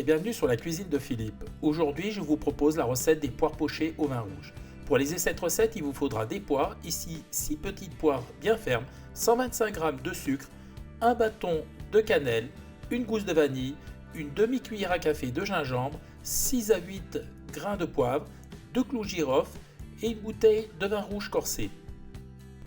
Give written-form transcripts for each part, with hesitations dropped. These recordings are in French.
bienvenue sur la cuisine de Philippe. Aujourd'hui, je vous propose la recette des poires pochées au vin rouge. Pour réaliser cette recette, il vous faudra des poires, ici 6 petites poires bien fermes, 125 g de sucre, un bâton de cannelle, une gousse de vanille, une demi-cuillère à café de gingembre, 6 à 8 grains de poivre, 2 clous de girofle et une bouteille de vin rouge corsé.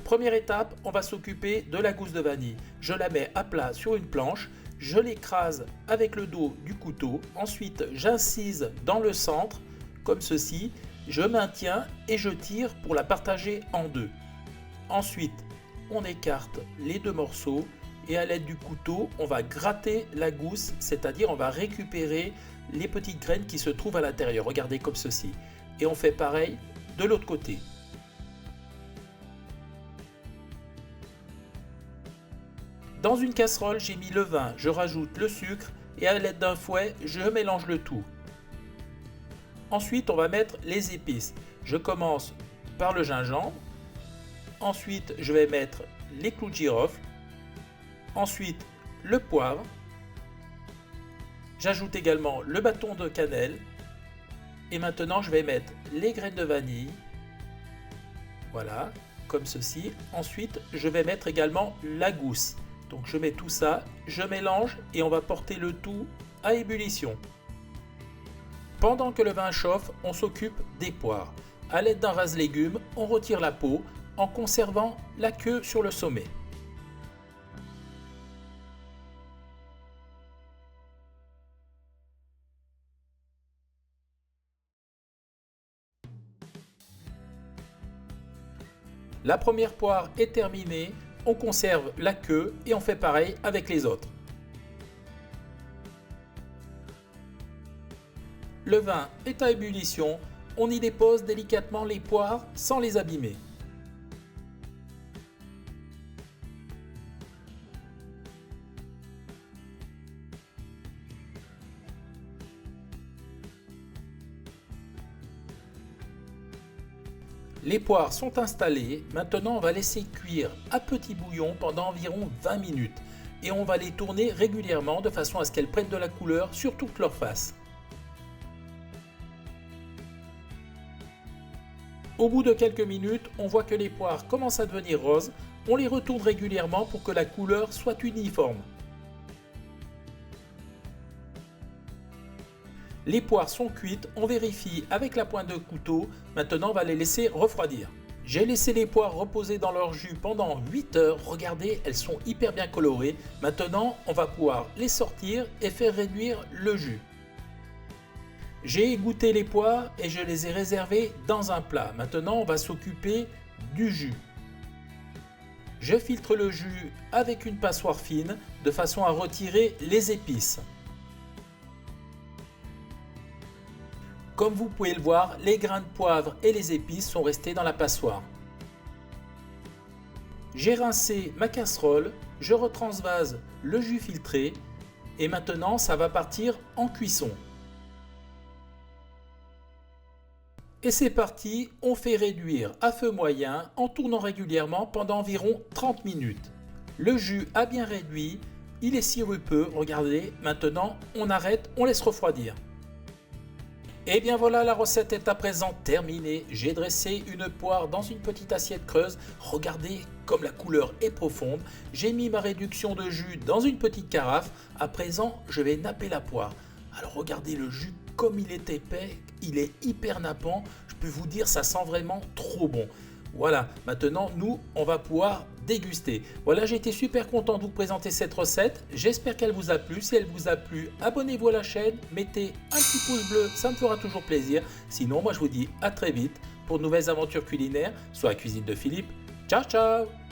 Première étape, on va s'occuper de la gousse de vanille. Je la mets à plat sur une planche, je l'écrase avec le dos du couteau, ensuite j'incise dans le centre, comme ceci, je maintiens et je tire pour la partager en deux. Ensuite, on écarte les deux morceaux et à l'aide du couteau, on va gratter la gousse, c'est-à-dire on va récupérer les petites graines qui se trouvent à l'intérieur. Regardez comme ceci. Et on fait pareil de l'autre côté. Dans une casserole, j'ai mis le vin, je rajoute le sucre et à l'aide d'un fouet, je mélange le tout. Ensuite, on va mettre les épices. Je commence par le gingembre. Ensuite, je vais mettre les clous de girofle. Ensuite, le poivre. J'ajoute également le bâton de cannelle. Et maintenant, je vais mettre les graines de vanille. Voilà, comme ceci. Ensuite, je vais mettre également la gousse. Donc je mets tout ça, je mélange et on va porter le tout à ébullition. Pendant que le vin chauffe, on s'occupe des poires. À l'aide d'un rase-légumes, on retire la peau en conservant la queue sur le sommet. La première poire est terminée, on conserve la queue et on fait pareil avec les autres. Le vin est à ébullition, on y dépose délicatement les poires sans les abîmer. Les poires sont installées, maintenant on va laisser cuire à petit bouillon pendant environ 20 minutes et on va les tourner régulièrement de façon à ce qu'elles prennent de la couleur sur toute leur face. Au bout de quelques minutes, on voit que les poires commencent à devenir roses, on les retourne régulièrement pour que la couleur soit uniforme. Les poires sont cuites, on vérifie avec la pointe de couteau, maintenant on va les laisser refroidir. J'ai laissé les poires reposer dans leur jus pendant 8 heures, regardez elles sont hyper bien colorées. Maintenant on va pouvoir les sortir et faire réduire le jus. J'ai égoutté les poires et je les ai réservées dans un plat. Maintenant on va s'occuper du jus. Je filtre le jus avec une passoire fine de façon à retirer les épices. Comme vous pouvez le voir, les grains de poivre et les épices sont restés dans la passoire. J'ai rincé ma casserole, je retransvase le jus filtré et maintenant ça va partir en cuisson. Et c'est parti, on fait réduire à feu moyen en tournant régulièrement pendant environ 30 minutes. Le jus a bien réduit, il est sirupeux, regardez, maintenant on arrête, on laisse refroidir. Et bien voilà, la recette est à présent terminée. J'ai dressé une poire dans une petite assiette creuse. Regardez comme la couleur est profonde. J'ai mis ma réduction de jus dans une petite carafe. À présent, je vais napper la poire. Alors regardez le jus comme il est épais, il est hyper nappant. Je peux vous dire, ça sent vraiment trop bon. Voilà, maintenant nous, on va pouvoir déguster. Voilà, j'ai été super content de vous présenter cette recette. J'espère qu'elle vous a plu. Si elle vous a plu, abonnez-vous à la chaîne, mettez un petit pouce bleu, ça me fera toujours plaisir. Sinon, moi je vous dis à très vite pour de nouvelles aventures culinaires sur la cuisine de Philippe. Ciao, ciao!